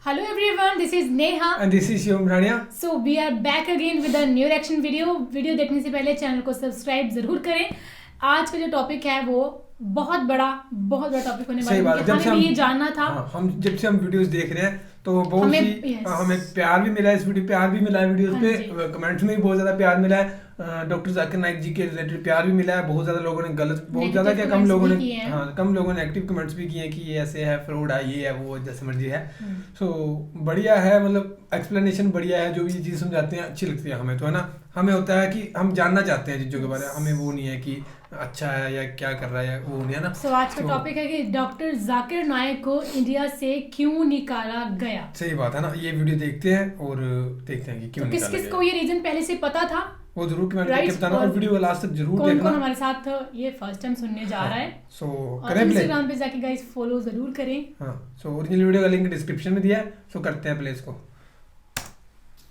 Hello everyone, this is Neha and this is Shivam Rania. So we are back again with a new reaction video. Video देखने से पहले channel को subscribe जरूर करें. आज का जो टॉपिक है वो बहुत बड़ा टॉपिक होने वाला है. हमें भी ये जानना था. हम जब से हम वीडियोस देख रहे हैं तो बहुत सी हमें प्यार भी मिला है, इस वीडियो प्यार भी मिला है वीडियोस पे, कमेंट्स में भी बहुत ज्यादा प्यार मिला है. डॉक्टर जाकिर नाइक जी के रिलेटेड प्यार भी मिला है. बहुत ज्यादा लोगों ने गलत, बहुत ज्यादा क्या कम लोगों ने नेगेटिव कमेंट्स भी किए कि ये ऐसे है, फ्रॉड है, ये है, वो जैसे मर्जी है. सो बढ़िया है, मतलब एक्सप्लेनेशन बढ़िया है. जो भी चीज़ समझाते हैं अच्छी लगती है हमें, तो है ना. हमें होता है कि हम जानना चाहते हैं चीज़ों के बारे में. हमें वो नहीं है कि अच्छा है या क्या कर रहा है, वो नहीं है ना. सो आज का टॉपिक है कि डॉक्टर जाकिर नाइक को इंडिया से क्यों निकाला गया. सही बात है ना. ये वीडियो देखते हैं और देखते हैं कि क्यों निकाला गया. किस को ये रीजन पहले से पता था वो जरूर कमेंट करके बताना, और वीडियो को लास्ट तक जरूर देखना. कौन हमारे साथ ये फर्स्ट टाइम सुनने जा रहा है. सो करें इंस्टाग्राम पे जाके गाइस फॉलो जरूर करें. सो ओरिजिनल वीडियो का लिंक डिस्क्रिप्शन में दिया है. सो करते हैं प्ले इसको.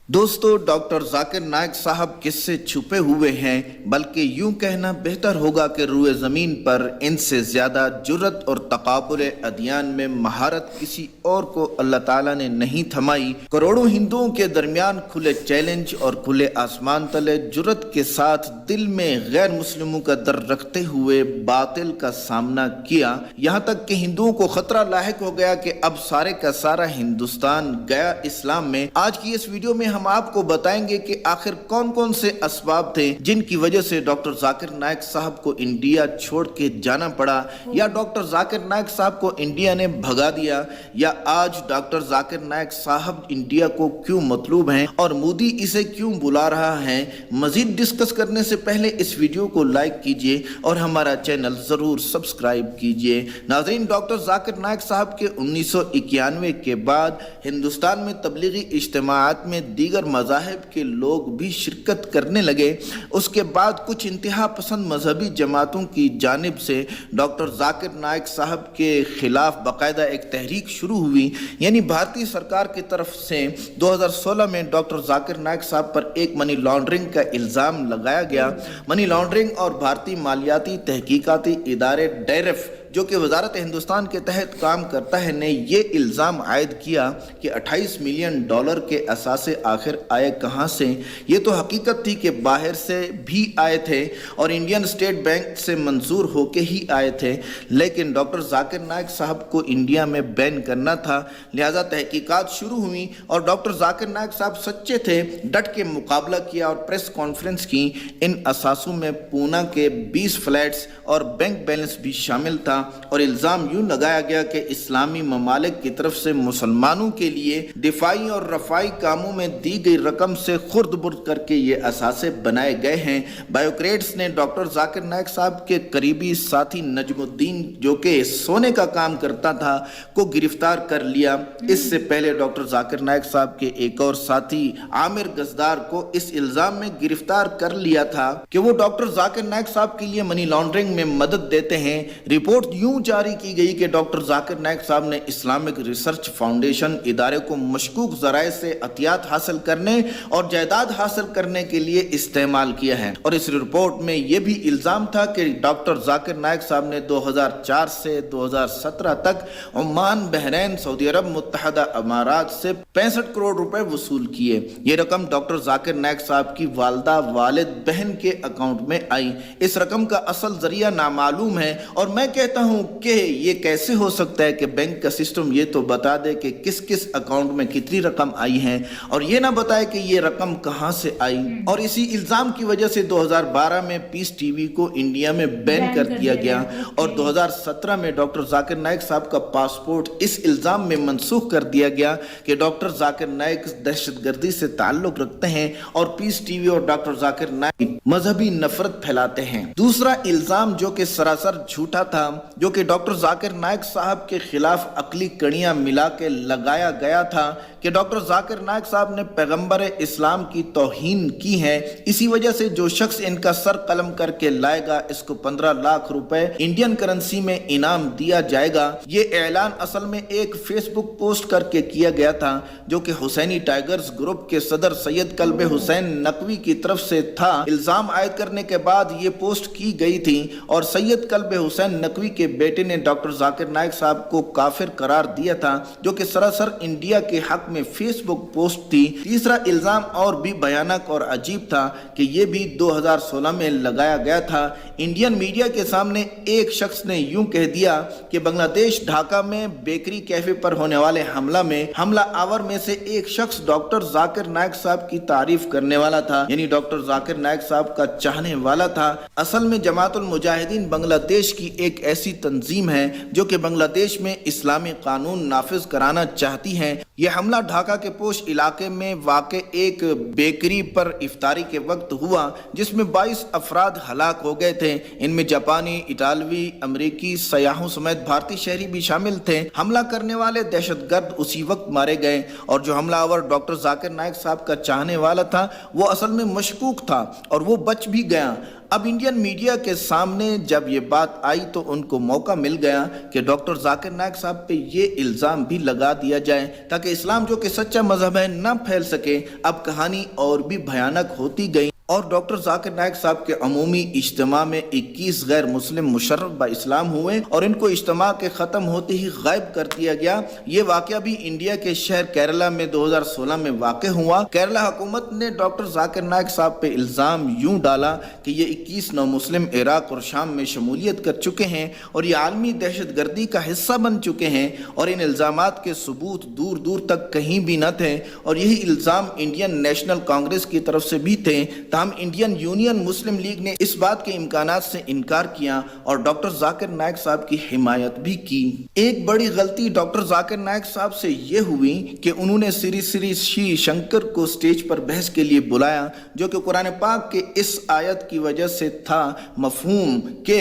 दोस्तों, डॉक्टर जाकिर नाइक साहब किससे छुपे हुए हैं, बल्कि यूं कहना बेहतर होगा कि रुए ज़मीन पर इनसे ज़्यादा जुर्रत और तकाबुल अदियान में महारत किसी और को अल्लाह ताला ने नहीं थमाई. करोड़ों हिंदुओं के दरमियान खुले चैलेंज और खुले आसमान तले जुर्रत के साथ दिल में गैर मुस्लिमों का दर रखते हुए बातिल का सामना किया. यहाँ तक कि हिंदुओं को खतरा लाहिक हो गया कि अब सारे का सारा हिंदुस्तान गया इस्लाम में. आज की इस वीडियो में हम आपको बताएंगे कि आखिर कौन कौन से असबाब थे जिनकी वजह से डॉक्टर जाकिर नाइक साहब को इंडिया छोड़ के जाना पड़ा, या डॉक्टर जाकिर नाइक साहब को इंडिया ने भगा दिया, या आज डॉक्टर जाकिर नाइक साहब इंडिया को क्यों मतलूब हैं और मोदी इसे क्यों बुला रहा है. मजीद डिस्कस करने से पहले इस वीडियो को लाइक कीजिए और हमारा चैनल जरूर सब्सक्राइब कीजिए. नाज़रीन, डॉक्टर जाकिर नाइक साहब के 1991 के बाद हिंदुस्तान में तबलीगी इज्तिमाआत में दीगर मज़ाहिब के लोग भी शिरकत करने लगे. उसके बाद कुछ इंतहा पसंद मजहबी जमातों की जानिब से डॉक्टर जाकिर नाइक साहब के खिलाफ बाकायदा एक तहरीक शुरू हुई. यानी भारतीय सरकार की तरफ से 2016 में डॉक्टर जाकिर नाइक साहब पर एक मनी लॉन्ड्रिंग का इल्ज़ाम लगाया गया. मनी लॉन्ड्रिंग और भारतीय मालियाती तहकीकाती इदारे डैरफ, जो कि वजारत हिंदुस्तान के तहत काम करता है, ने ये इल्ज़ाम आयद किया कि $28 मिलियन के असासे आखिर आए कहाँ से. ये तो हकीकत थी कि बाहर से भी आए थे और इंडियन स्टेट बैंक से मंजूर होके ही आए थे, लेकिन डॉक्टर जाकिर नाइक साहब को इंडिया में बैन करना था. लिहाजा तहकीकात शुरू हुई और डॉक्टर जाकिर नाइक साहब सच्चे थे, डट के मुकाबला किया और प्रेस कॉन्फ्रेंस की. इन असासों में पूना के 20 फ्लैट्स और बैंक बैलेंस भी शामिल था, और इल्ज़ाम यूं लगाया गया कि इस्लामी ममालिक की तरफ से मुसलमानों के लिए दिफाई और रफाई कामों में दी गई रकम से खुर्द बुर्द करके ये असासे बनाए गए हैं. बायोक्रेट्स ने डॉक्टर जाकिर नाइक साहब के करीबी साथी नजमुद्दीन, जो कि सोने का काम करता था, को गिरफ्तार कर लिया. इससे पहले डॉक्टर जाकिर नाइक साहब के एक और साथी आमिर गजदार को इस इल्ज़ाम में गिरफ्तार कर लिया था कि वो डॉक्टर जाकिर नाइक साहब के लिए मनी लॉन्ड्रिंग में मदद देते हैं. रिपोर्ट यूं जारी की गई कि डॉक्टर जाकिर नाइक साहब ने इस्लामिक रिसर्च फाउंडेशन इदारे को मशकूक ज़राए से अतियात हासिल करने और जायदाद हासिल करने के लिए इस्तेमाल किया है. और इस रिपोर्ट में यह भी इल्ज़ाम था कि डॉक्टर जाकिर नाइक साहब ने 2004 से 2017 तक ओमान, बहरैन, सऊदी अरब, मुत्तहदा अमारात से 65 करोड़ रुपए वसूल किए. ये रकम डॉक्टर जाकिर नाइक साहब की वालदा, वालिद, बहन के अकाउंट में आई. इस रकम का असल जरिया नामालूम है, और मैं कहता हूं कि ये कैसे हो सकता है कि बैंक का सिस्टम ये तो बता दे कि किस किस अकाउंट में कितनी रकम आई है, और ये ना बताए कि ये रकम कहां से आई. और इसी इल्जाम की वजह से 2012 में पीस टीवी को इंडिया में बैन कर दिया गया, और 2017 में डॉक्टर जाकिर नाइक साहब का पासपोर्ट इस इल्जाम में मनसूख कर दिया गया कि डॉक्टर जाकिर नाइक दहशतगर्दी से ताल्लुक रखते हैं, और पीस टीवी और डॉक्टर जाकिर नाइक मजहबी नफरत फैलाते हैं. दूसरा इल्जाम, जो कि सरासर झूठा था, जो कि डॉक्टर जाकिर नाइक साहब के खिलाफ अकली कड़ियां मिला के लगाया गया था کہ ڈاکٹر ذاکر نائک صاحب نے پیغمبر اسلام کی توہین کی ہے، اسی وجہ سے جو شخص ان کا سر قلم کر کے لائے گا اس کو 15 لاکھ روپے انڈین کرنسی میں انعام دیا جائے گا۔ یہ اعلان اصل میں ایک فیس بک پوسٹ کر کے کیا گیا تھا جو کہ حسینی ٹائیگرز گروپ کے صدر سید کلب حسین نقوی کی طرف سے تھا۔ الزام عائد کرنے کے بعد یہ پوسٹ کی گئی تھی اور سید کلب حسین نقوی کے بیٹے نے ڈاکٹر ذاکر نائک صاحب کو کافر قرار دیا تھا، جو کہ سراسر انڈیا کے حق میں فیس بک پوسٹ تھی۔ تیسرا الزام اور بھی بھیانک اور عجیب تھا کہ یہ بھی 2016 میں لگایا گیا تھا۔ انڈین میڈیا کے سامنے ایک شخص نے یوں کہہ دیا کہ بنگلہ دیش ڈھاکہ میں بیکری کیفے پر ہونے والے حملہ آور میں سے ایک شخص ڈاکٹر ذاکر نائک صاحب کی تعریف کرنے والا تھا، یعنی ڈاکٹر ذاکر نائک صاحب کا چاہنے والا تھا۔ اصل میں جماعت المجاہدین بنگلہ دیش کی ایک ایسی تنظیم ہے جو کہ بنگلہ دیش میں اسلامی قانون نافذ کرانا چاہتی ہے۔ یہ حملہ ڈھاکہ کے پوش علاقے میں واقع ایک بیکری پر افطاری کے وقت ہوا جس میں 22 افراد ہلاک ہو گئے تھے۔ ان میں جاپانی، اٹالوی، امریکی سیاحوں سمیت بھارتی شہری بھی شامل تھے۔ حملہ کرنے والے دہشت گرد اسی وقت مارے گئے اور جو حملہ آور ڈاکٹر ذاکر نائک صاحب کا چاہنے والا تھا وہ اصل میں مشکوک تھا اور وہ بچ بھی گیا۔ اب انڈین میڈیا کے سامنے جب یہ بات آئی تو ان کو موقع مل گیا کہ ڈاکٹر ذاکر نائک صاحب پہ یہ الزام بھی لگا دیا جائے تاکہ اسلام جو کہ سچا مذہب ہے نہ پھیل سکے۔ اب کہانی اور بھی بھیانک ہوتی گئی اور ڈاکٹر ذاکر نائک صاحب کے عمومی اجتماع میں 21 غیر مسلم مشرف با اسلام ہوئے اور ان کو اجتماع کے ختم ہوتے ہی غائب کر دیا گیا۔ یہ واقعہ بھی انڈیا کے شہر کیرلا میں 2016 میں واقع ہوا۔ کیرلا حکومت نے ڈاکٹر ذاکر نائک صاحب پہ الزام یوں ڈالا کہ یہ 21 نو مسلم عراق اور شام میں شمولیت کر چکے ہیں اور یہ عالمی دہشت گردی کا حصہ بن چکے ہیں، اور ان الزامات کے ثبوت دور دور تک کہیں بھی نہ تھے، اور یہی الزام انڈین نیشنل کانگریس کی طرف سے بھی تھے۔ تاہم انڈین یونین مسلم لیگ نے اس بات کے امکانات سے انکار کیا اور ڈاکٹر ذاکر نائک صاحب کی حمایت بھی کی۔ ایک بڑی غلطی ڈاکٹر ذاکر نائک صاحب سے یہ ہوئی کہ انہوں نے سری سری شی شنکر کو سٹیج پر بحث کے لیے بلایا، جو کہ قرآن پاک کے اس آیت کی وجہ سے تھا مفہوم کہ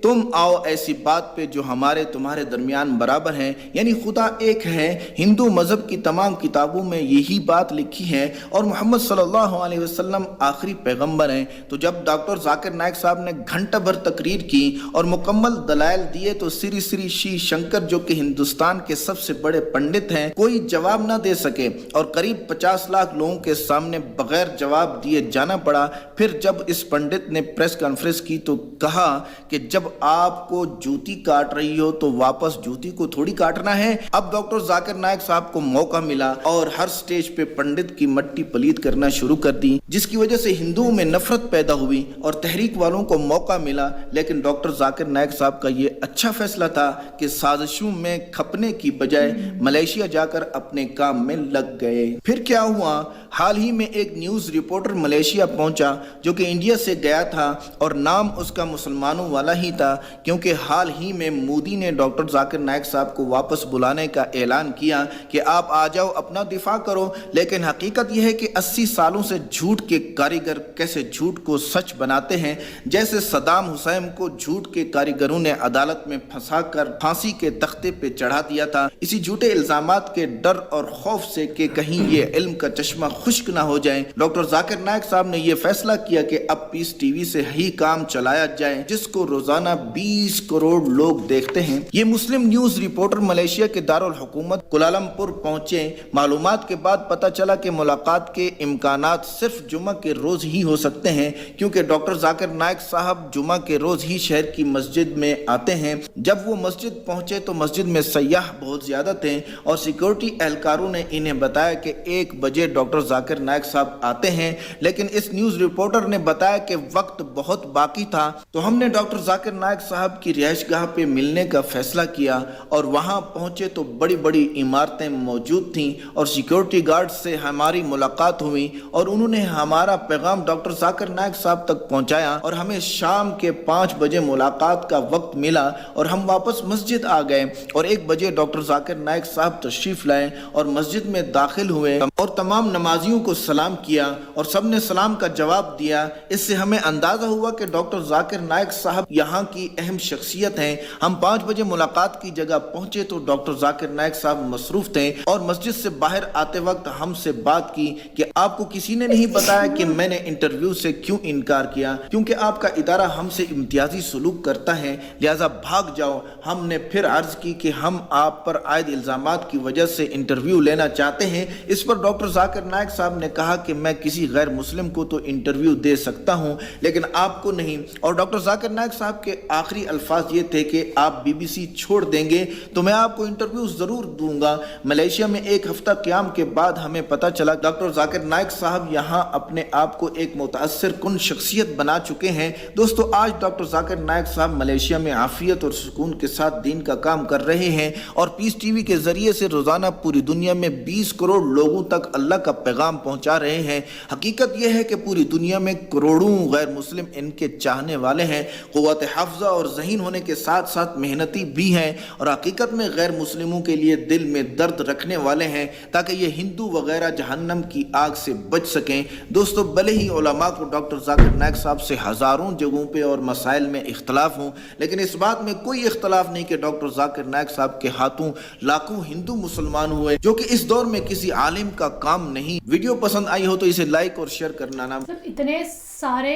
تم آؤ ایسی بات پہ جو ہمارے تمہارے درمیان برابر ہیں، یعنی خدا ایک ہے۔ ہندو مذہب کی تمام کتابوں میں یہی بات لکھی ہے اور محمد صلی اللہ علیہ وسلم آخری پیغمبر ہیں۔ تو جب ڈاکٹر ذاکر نائک صاحب نے گھنٹہ بھر تقریر کی اور مکمل دلائل دیے تو سری سری شی شنکر جو کہ ہندوستان کے سب سے بڑے پنڈت ہیں کوئی جواب نہ دے سکے اور قریب 50 لاکھ لوگوں کے سامنے بغیر جواب دیے جانا پڑا۔ پھر جب اس پنڈت نے پریس کانفرنس کی تو کہا کہ جب آپ کو جوتی کاٹ رہی ہو تو واپس جوتی کو تھوڑی کاٹنا ہے۔ اب ڈاکٹر ذاکر نائک صاحب کو موقع ملا اور ہر سٹیج پہ پنڈت کی مٹی پلید کرنا شروع کر دی، جس کی وجہ سے ہندوؤں میں نفرت پیدا ہوئی اور تحریک والوں کو موقع ملا۔ لیکن ڈاکٹر ذاکر نائک صاحب کا یہ اچھا فیصلہ تھا کہ سازشوں میں کھپنے کی بجائے ملیشیا جا کر اپنے کام میں لگ گئے۔ پھر کیا ہوا؟ حال ہی میں ایک نیوز رپورٹر ملیشیا پہنچا جو کہ انڈیا سے گیا تھا اور نام اس کا مسلمانوں والا ہی تھا، کیونکہ حال ہی میں مودی نے ڈاکٹر ذاکر نائک صاحب کو واپس بلانے کا اعلان کیا کہ آپ آ جاؤ اپنا دفاع کرو۔ لیکن حقیقت یہ ہے کہ 80 سالوں سے جھوٹ کے کاریگر کیسے جھوٹ کو سچ بناتے ہیں، جیسے صدام حسین کو جھوٹ کے کاریگروں نے عدالت میں پھنسا کر پھانسی کے تختے پہ چڑھا دیا تھا، اسی جھوٹے الزامات کے ڈر اور خوف سے کہ کہیں یہ علم کا چشمہ خشک نہ ہو جائے۔ ڈاکٹر ذاکر نائک صاحب نے یہ فیصلہ کیا کہ اب پیس ٹی وی سے ہی کام چلایا جائے، جس کو روزانہ 20 کروڑ لوگ دیکھتے ہیں۔ یہ مسلم نیوز رپورٹر ملیشیا کے دارالحکومت کوالالمپور پہنچے۔ معلومات کے بعد پتہ چلا کہ ملاقات کے امکانات صرف جمعہ کے روز ہی ہو سکتے ہیں، کیونکہ ڈاکٹر ذاکر نائک صاحب جمعہ کے روز ہی شہر کی مسجد میں آتے ہیں۔ جب وہ مسجد پہنچے تو مسجد میں سیاح بہت زیادہ تھے اور سیکورٹی اہلکاروں نے انہیں بتایا کہ 1 بجے ڈاکٹر ذاکر نائک صاحب آتے ہیں، لیکن اس نیوز رپورٹر نے بتایا کہ وقت بہت باقی تھا۔ تو ہم نے ڈاکٹر ذاکر نائک صاحب کی رہائش گاہ پہ ملنے کا فیصلہ کیا اور وہاں پہنچے تو بڑی بڑی عمارتیں موجود تھیں اور سیکورٹی گارڈ سے ہماری ملاقات ہوئی اور انہوں نے ہمارا پیغام ڈاکٹر ذاکر نائک صاحب تک پہنچایا اور ہمیں شام کے 5 بجے ملاقات کا وقت ملا اور ہم واپس مسجد آ گئے اور 1 بجے ڈاکٹر ذاکر نائک صاحب تشریف لائے اور مسجد میں داخل ہوئے اور تمام نمازوں गाजियों को सलाम किया और सबने सलाम का जवाब दिया। इससे हमें अंदाजा हुआ कि डॉक्टर जाकिर नाइक साहब यहाँ की अहम शख्सियत हैं। हम 5 बजे मुलाकात की जगह पहुंचे तो डॉक्टर जाकिर नाइक साहब मसरूफ थे और मस्जिद से बाहर आते वक्त हमसे बात की कि आपको किसी ने नहीं बताया कि मैंने इंटरव्यू से क्यों इनकार किया, क्योंकि आपका इदारा हमसे इम्तियाजी सलूक करता है, लिहाजा भाग जाओ। हमने फिर अर्ज की कि हम आप पर आयद इल्जामात की वजह से इंटरव्यू लेना चाहते हैं। इस पर डॉक्टर जाकिर नाइक साहब ने कहा कि मैं किसी गैर मुस्लिम को तो इंटरव्यू दे सकता हूं लेकिन आपको नहीं। और डॉक्टर जाकिर नाइक साहब के आखिरी अल्फाज ये थे कि आप बीबीसी छोड़ देंगे तो मैं आपको इंटरव्यू जरूर दूंगा। मलेशिया में 1 हफ्ता क़याम के बाद हमें पता चला डॉक्टर जाकिर नाइक साहब यहाँ अपने आप को एक मुतासिर कुन शख्सियत बना चुके हैं। दोस्तों, आज डॉक्टर जाकिर नाइक साहब मलेशिया में आफियत और सुकून के साथ दीन का काम कर रहे हैं और पीस टीवी के जरिए से रोजाना पूरी दुनिया में 20 करोड़ लोगों तक अल्लाह का पैगाम पहुंचा रहे हैं। हकीकत यह है कि पूरी दुनिया में करोड़ों गैर मुस्लिम इनके चाहने वाले हैं। क़ुव्वत हाफ़िज़ा और ज़हीन होने के साथ साथ मेहनती भी हैं और हकीकत में गैर मुस्लिमों के लिए दिल में दर्द रखने वाले हैं ताकि ये हिंदू वगैरह जहन्नम की आग से बच सकें। दोस्तों, भले ही उलमा को डॉक्टर जाकिर नाइक साहब से हज़ारों जगहों पे और मसाइल में इख्तलाफ हों, लेकिन इस बात में कोई इख्तलाफ नहीं कि डॉक्टर जाकिर नाइक साहब के हाथों लाखों हिंदू मुसलमान हुए, जो कि इस दौर में किसी आलिम का काम नहीं। वीडियो पसंद आई हो तो इसे लाइक और शेयर करना ना। इतने सारे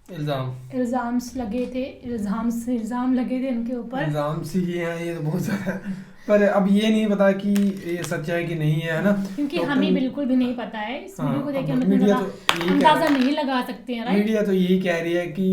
इल्जाम लगे थे उनके ऊपर। इल्जाम सी हैं ये बहुत ज़्यादा, पर अब ये नहीं पता कि ये सच है कि नहीं है ना, क्योंकि हमें बिल्कुल भी नहीं पता है। इस वीडियो को देख के हम अंदाजा नहीं लगा सकते हैं। मीडिया तो यही कह रही है कि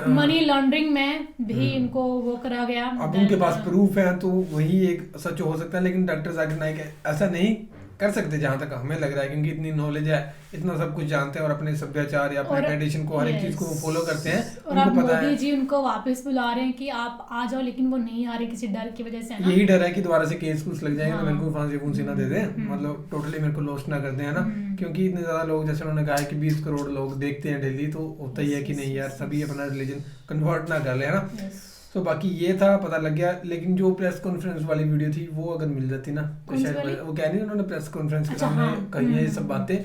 मनी लॉन्ड्रिंग में भी इनको वो करा गया। अब उनके पास प्रूफ है तो वही एक सच हो सकता है, लेकिन डॉक्टर जाकिर नाइक ऐसा नहीं कर सकते जहां तक हमें लग रहा है, क्योंकि इतनी नॉलेज है, इतना सब कुछ जानते हैं और अपने सभ्याचार या अपने ट्रेडिशन को हर एक चीज को फॉलो करते हैं। और अब मोदी जी उनको वापस बुला रहे हैं कि आप आ जाओ, लेकिन वो नहीं आ रहे किसी डर की वजह से। यही डर है कि दोबारा से केस कुछ लग जाएगा तो मेरे को फांसी ना दे दें, मतलब टोटली मेरे को लॉस्ट ना कर दें, है ना। क्योंकि इतने ज्यादा लोग, जैसे उन्होंने कहा है कि 20 करोड़ लोग देखते हैं डेली, तो होता ही है कि नहीं यार सभी अपना रिलीजन कन्वर्ट ना कर ले, है ना। तो बाकी ये था, पता लग गया। लेकिन जो प्रेस कॉन्फ्रेंस वाली वीडियो थी वो अगर मिल जाती ना तो शायद वो कह नहीं, उन्होंने प्रेस कॉन्फ्रेंस के सामने कही है ये सब बातें,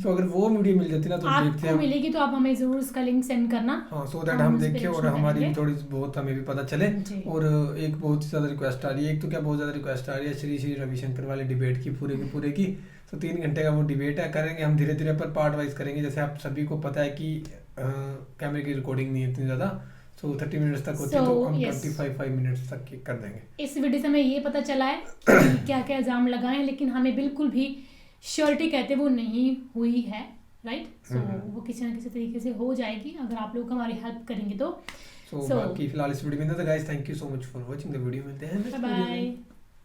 तो अगर वो वीडियो मिल जाती ना तो देखते हैं, मिलेगी तो आप हमें जरूर उसका लिंक सेंड करना, हाँ, सो दैट हम देखें और हमारी भी थोड़ी बहुत हमें भी पता चले। और एक बहुत ज्यादा रिक्वेस्ट आ रही है, एक तो क्या बहुत ज्यादा रिक्वेस्ट आ रही है श्री श्री रविशंकर वाले डिबेट की पूरे की। तो 3 घंटे का वो डिबेट है, करेंगे हम धीरे धीरे पर पार्ट वाइज करेंगे। जैसे आप सभी को पता है कि कैमरे की रिकॉर्डिंग नहीं है इतनी ज्यादा, तो 30 मिनट्स तक होती है, तो हम 25 मिनट्स तक कर देंगे। इस वीडियो से हमें ये पता चला है कि क्या क्या इल्जाम लगाए, लेकिन हमें बिल्कुल भी श्योरिटी कहते वो नहीं हुई है, राइट। सो वो किसी न किसी तरीके से हो जाएगी अगर आप लोग हमारी हेल्प करेंगे तो। बाकी फिलहाल इस वीडियो में guys, thank you so much for watching the video. मिलते हैं, बाय बाय।